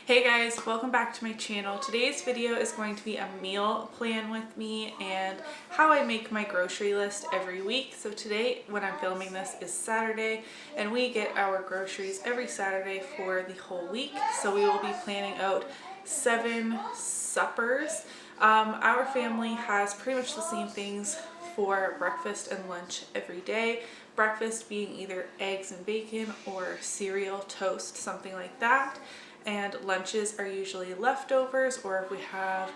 Hey guys, welcome back to my channel. Today's video is going to be a meal plan with me and how I make my grocery list every week. So today, when I'm filming this, is Saturday and we get our groceries every Saturday for the whole week. So we will be planning out 7 suppers. Our family has pretty much the same things for breakfast and lunch every day. Breakfast being either eggs and bacon or cereal, toast, something like that. And lunches are usually leftovers, or if we have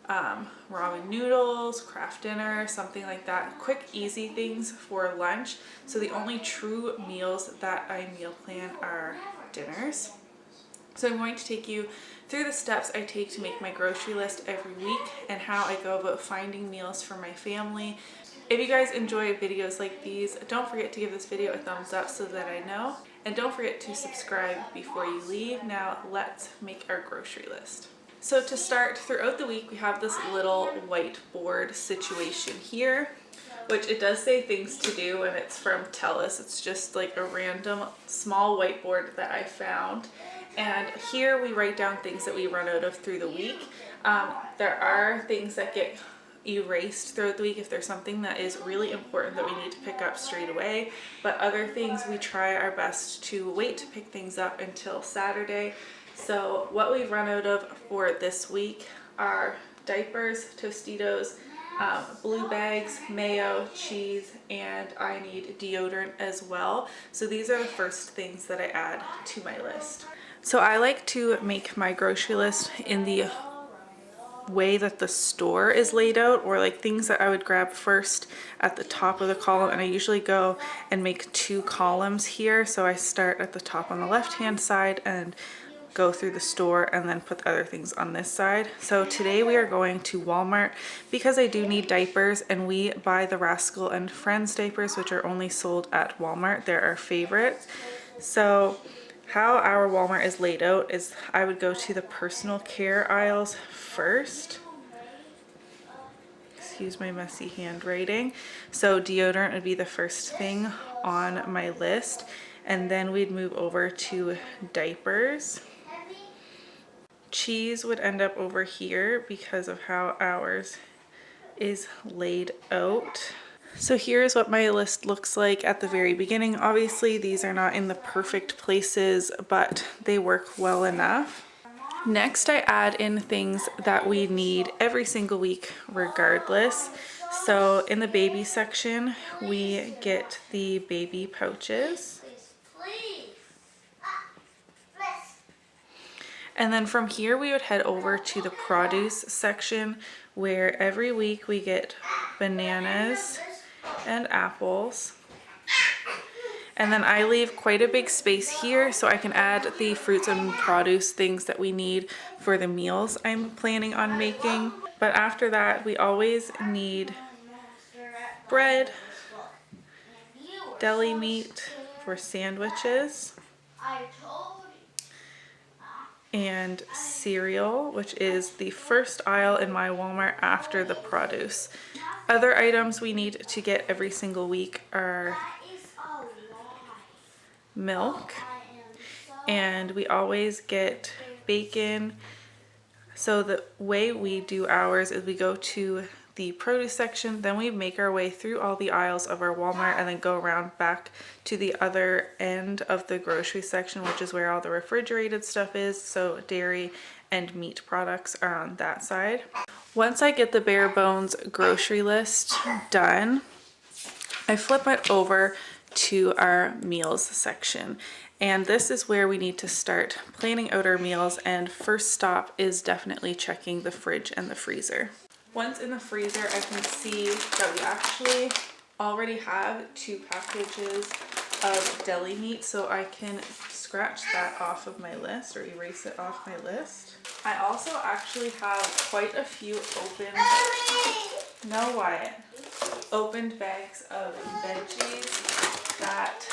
ramen noodles, Kraft dinner, something like that. Quick, easy things for lunch. So the only true meals that I meal plan are dinners. So I'm going to take you through the steps I take to make my grocery list every week and how I go about finding meals for my family. If you guys enjoy videos like these, don't forget to give this video a thumbs up so that I know. And don't forget to subscribe before you leave. Now let's make our grocery list. So to start, throughout the week we have this little whiteboard situation here, which it does say things to do, and it's from Telus. It's just like a random small whiteboard that I found. And here we write down things that we run out of through the week. There are things that get erased throughout the week if there's something that is really important that we need to pick up straight away, but other things we try our best to wait to pick things up until Saturday. So what we've run out of for this week are diapers, Tostitos, blue bags, mayo, cheese, and I need deodorant as well. So these are the first things that I add to my list. So I like to make my grocery list in the way that the store is laid out, or like things that I would grab first at the top of the column, and I usually go and make 2 columns here. So I start at the top on the left hand side and go through the store and then put the other things on this side. So today we are going to Walmart because I do need diapers, and we buy the Rascal and Friends diapers, which are only sold at Walmart. They're our favorites. So how our Walmart is laid out is I would go to the personal care aisles first. Excuse my messy handwriting. So deodorant would be the first thing on my list, and then we'd move over to diapers. Cheese would end up over here because of how ours is laid out. So here's what my list looks like at the very beginning. Obviously these are not in the perfect places, but they work well enough. Next, I add in things that we need every single week regardless. So in the baby section, we get the baby pouches. And then from here we would head over to the produce section, where every week we get bananas and apples. And then I leave quite a big space here so I can add the fruits and produce things that we need for the meals I'm planning on making. But after that, we always need bread, deli meat for sandwiches, and cereal, which is the first aisle in my Walmart after the produce. Other items we need to get every single week are milk, and we always get bacon. So the way we do ours is we go to the produce section, then we make our way through all the aisles of our Walmart and then go around back to the other end of the grocery section, which is where all the refrigerated stuff is. So dairy and meat products are on that side. Once I get the bare bones grocery list done, I flip it over to our meals section. And this is where we need to start planning out our meals, and first stop is definitely checking the fridge and the freezer. Once in the freezer, I can see that we actually already have 2 packages of deli meat, so I can scratch that off of my list or erase it off my list. I also actually have quite a few opened bags of veggies that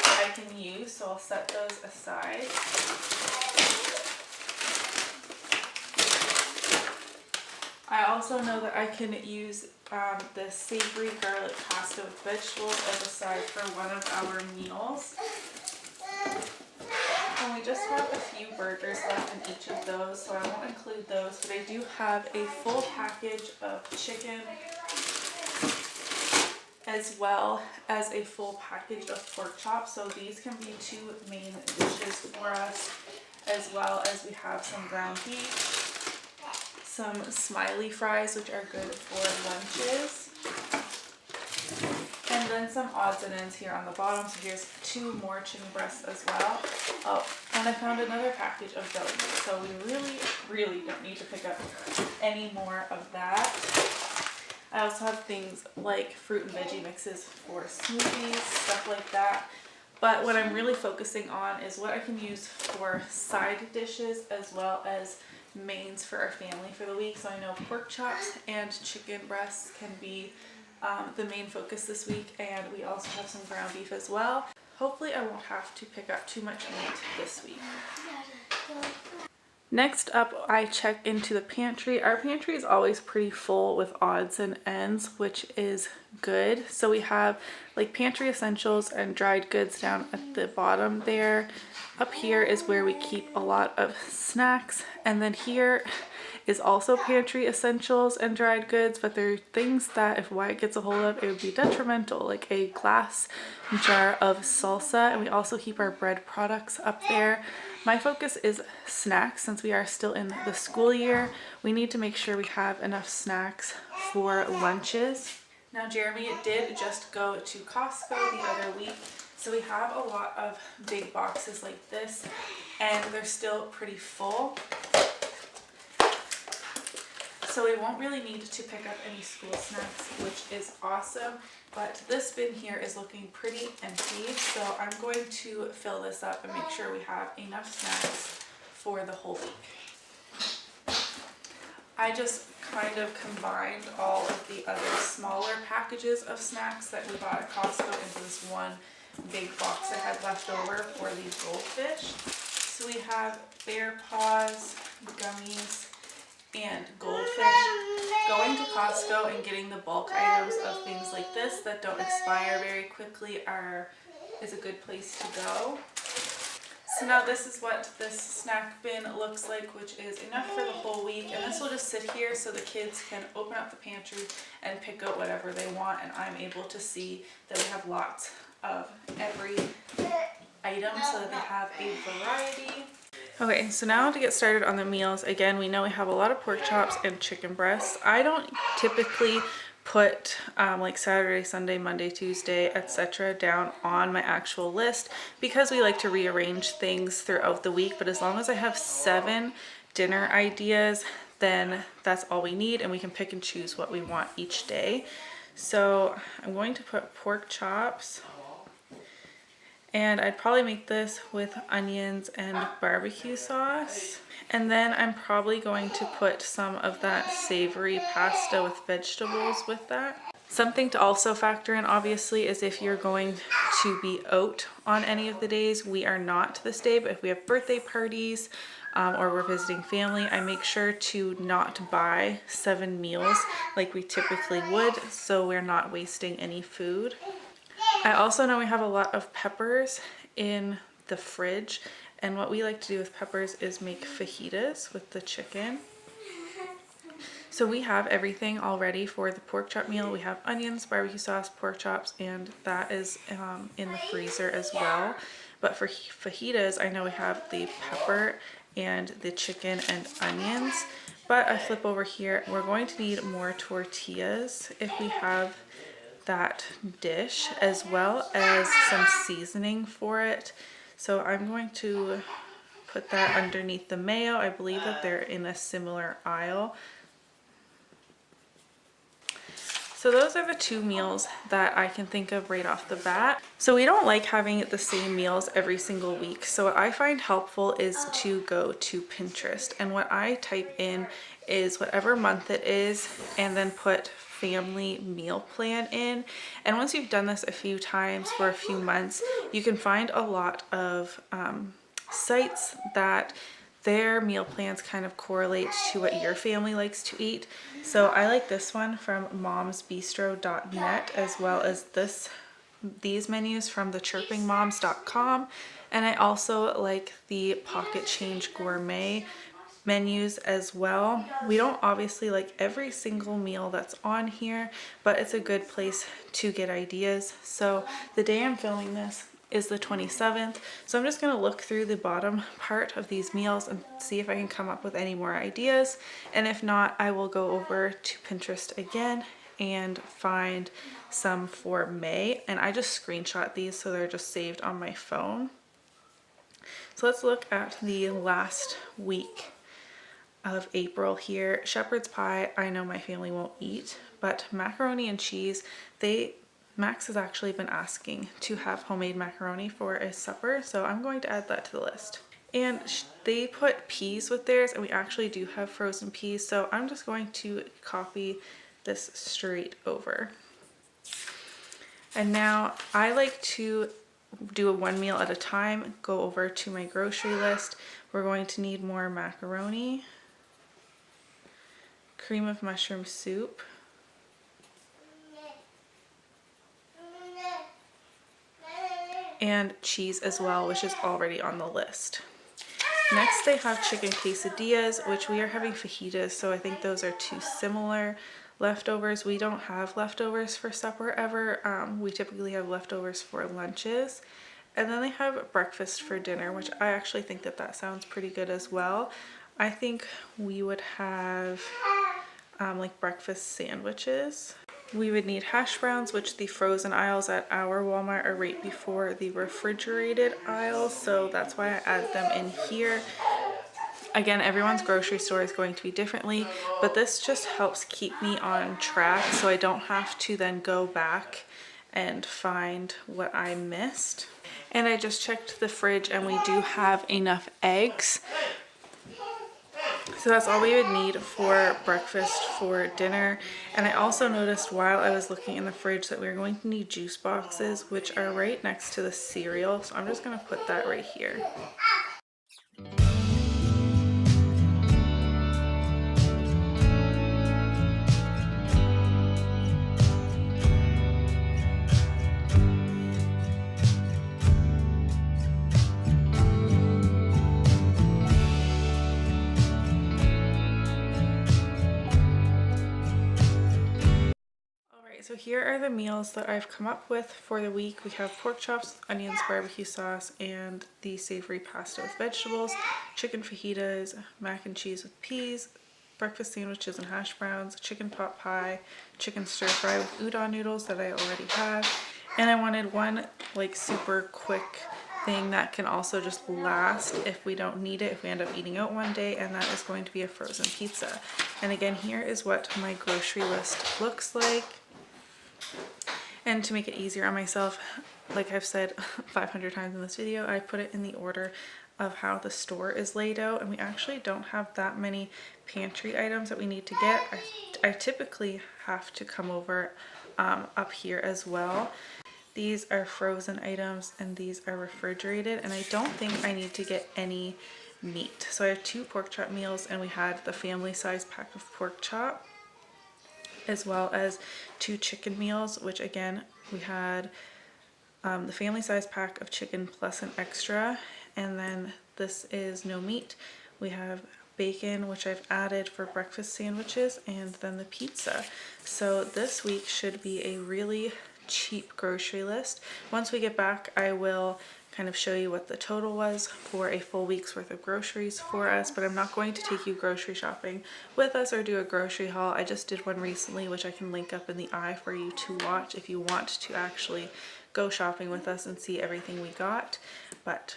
I can use, so I'll set those aside. I also know that I can use the savory garlic pasta with vegetables as a side for one of our meals. Only just have a few burgers left in each of those, so I won't include those, but I do have a full package of chicken as well as a full package of pork chops. So these can be 2 main dishes for us, as well as we have some ground beef, some smiley fries, which are good for lunches, and then some odds and ends here on the bottom. So here's 2 more chicken breasts as well. Oh, and I found another package of deli meat. So we really don't need to pick up any more of that. I also have things like fruit and veggie mixes for smoothies, stuff like that. But what I'm really focusing on is what I can use for side dishes as well as mains for our family for the week. So I know pork chops and chicken breasts can be the main focus this week, and we also have some ground beef as well. Hopefully I won't have to pick up too much meat this week. Next up, I check into the pantry. Our pantry is always pretty full with odds and ends, which is good. So we have like pantry essentials and dried goods down at the bottom there. Up here is where we keep a lot of snacks, and then here is also pantry essentials and dried goods, but there are things that if Wyatt gets a hold of, it would be detrimental, like a glass jar of salsa, and we also keep our bread products up there. My focus is snacks. Since we are still in the school year, we need to make sure we have enough snacks for lunches. Now Jeremy did just go to Costco the other week, so we have a lot of big boxes like this, and they're still pretty full. So we won't really need to pick up any school snacks, which is awesome. But this bin here is looking pretty empty, so I'm going to fill this up and make sure we have enough snacks for the whole week. I just kind of combined all of the other smaller packages of snacks that we bought at Costco into this one big box I had left over for these goldfish. So we have bear paws, gummies, and goldfish. Going to Costco and getting the bulk items of things like this that don't expire very quickly is a good place to go. So now this is what this snack bin looks like, which is enough for the whole week, and this will just sit here so the kids can open up the pantry and pick out whatever they want, and I'm able to see that we have lots of every item so that they have a variety. Okay, so now to get started on the meals. Again, we know we have a lot of pork chops and chicken breasts. I don't typically put like Saturday, Sunday, Monday, Tuesday, etc. down on my actual list because we like to rearrange things throughout the week. But as long as I have 7 dinner ideas, then that's all we need, and we can pick and choose what we want each day. So I'm going to put pork chops. And I'd probably make this with onions and barbecue sauce. And then I'm probably going to put some of that savory pasta with vegetables with that. Something to also factor in, obviously, is if you're going to be out on any of the days. We are not this day, but if we have birthday parties or we're visiting family, I make sure to not buy 7 meals like we typically would, so we're not wasting any food. I also know we have a lot of peppers in the fridge, and what we like to do with peppers is make fajitas with the chicken. So we have everything all ready for the pork chop meal. We have onions, barbecue sauce, pork chops, and that is in the freezer as well. But for fajitas, I know we have the pepper and the chicken and onions. But I flip over here, we're going to need more tortillas if we have that dish, as well as some seasoning for it. So I'm going to put that underneath the mayo. I believe that they're in a similar aisle. So those are the 2 meals that I can think of right off the bat. So we don't like having the same meals every single week. So what I find helpful is to go to Pinterest, and what I type in is whatever month it is, and then put family meal plan in. And once you've done this a few times for a few months, you can find a lot of sites that their meal plans kind of correlate to what your family likes to eat. So I like this one from momsbistro.net, as well as this these menus from the chirpingmoms.com, and I also like the Pocket Change Gourmet menus as well. We don't obviously like every single meal that's on here, but it's a good place to get ideas. So the day I'm filming this is the 27th, so I'm just going to look through the bottom part of these meals and see if I can come up with any more ideas, and if not, I will go over to Pinterest again and find some for May. And I just screenshot these so they're just saved on my phone. So let's look at the last week of April here. Shepherd's pie, I know my family won't eat, but macaroni and cheese, Max has actually been asking to have homemade macaroni for a supper, so I'm going to add that to the list. And they put peas with theirs, and we actually do have frozen peas, so I'm just going to copy this straight over. And now I like to do a one meal at a time, go over to my grocery list. We're going to need more macaroni, cream of mushroom soup, and cheese as well, which is already on the list. Next they have chicken quesadillas, which we are having fajitas, so I think those are too similar. Leftovers, we don't have leftovers for supper ever. We typically have leftovers for lunches. And then they have breakfast for dinner, which I actually think that sounds pretty good as well. I think we would have like breakfast sandwiches. We would need hash browns, which the frozen aisles at our Walmart are right before the refrigerated aisles, so that's why I add them in here. Again, everyone's grocery store is going to be differently, but this just helps keep me on track so I don't have to then go back and find what I missed. And I just checked the fridge and we do have enough eggs. So that's all we would need for breakfast for dinner. And I also noticed while I was looking in the fridge that we were going to need juice boxes, which are right next to the cereal. So I'm just going to put that right here. So here are the meals that I've come up with for the week. We have pork chops, onions, barbecue sauce, and the savory pasta with vegetables, chicken fajitas, mac and cheese with peas, breakfast sandwiches and hash browns, chicken pot pie, chicken stir fry with udon noodles that I already have. And I wanted one like super quick thing that can also just last if we don't need it, if we end up eating out one day, and that is going to be a frozen pizza. And again, here is what my grocery list looks like. And to make it easier on myself, like I've said 500 times in this video, I put it in the order of how the store is laid out, and we actually don't have that many pantry items that we need to get. I typically have to come over up here as well. These are frozen items and these are refrigerated, and I don't think I need to get any meat. So I have 2 pork chop meals, and we had the family size pack of pork chop, as well as 2 chicken meals, which again, we had the family size pack of chicken plus an extra, and then this is no meat. We have bacon, which I've added for breakfast sandwiches, and then the pizza. So this week should be a really cheap grocery list. Once we get back, I will kind of show you what the total was for a full week's worth of groceries for us, but I'm not going to take you grocery shopping with us or do a grocery haul. I just did one recently, which I can link up in the eye for you to watch if you want to actually go shopping with us and see everything we got. But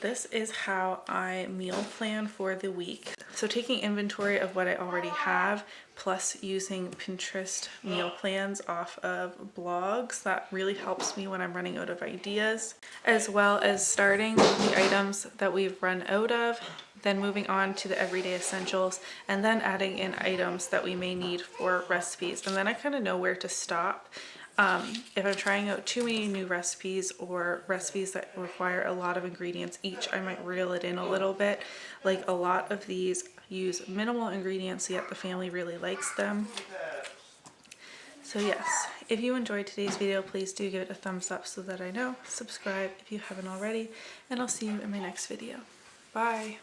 this is how I meal plan for the week. So taking inventory of what I already have, plus using Pinterest meal plans off of blogs, that really helps me when I'm running out of ideas, as well as starting with the items that we've run out of, then moving on to the everyday essentials, and then adding in items that we may need for recipes. And then I kind of know where to stop. If I'm trying out too many new recipes or recipes that require a lot of ingredients each, I might reel it in a little bit. Like a lot of these use minimal ingredients, yet the family really likes them. So yes, If you enjoyed today's video, please do give it a thumbs up so that I know. Subscribe if you haven't already, and I'll see you in my next video. Bye!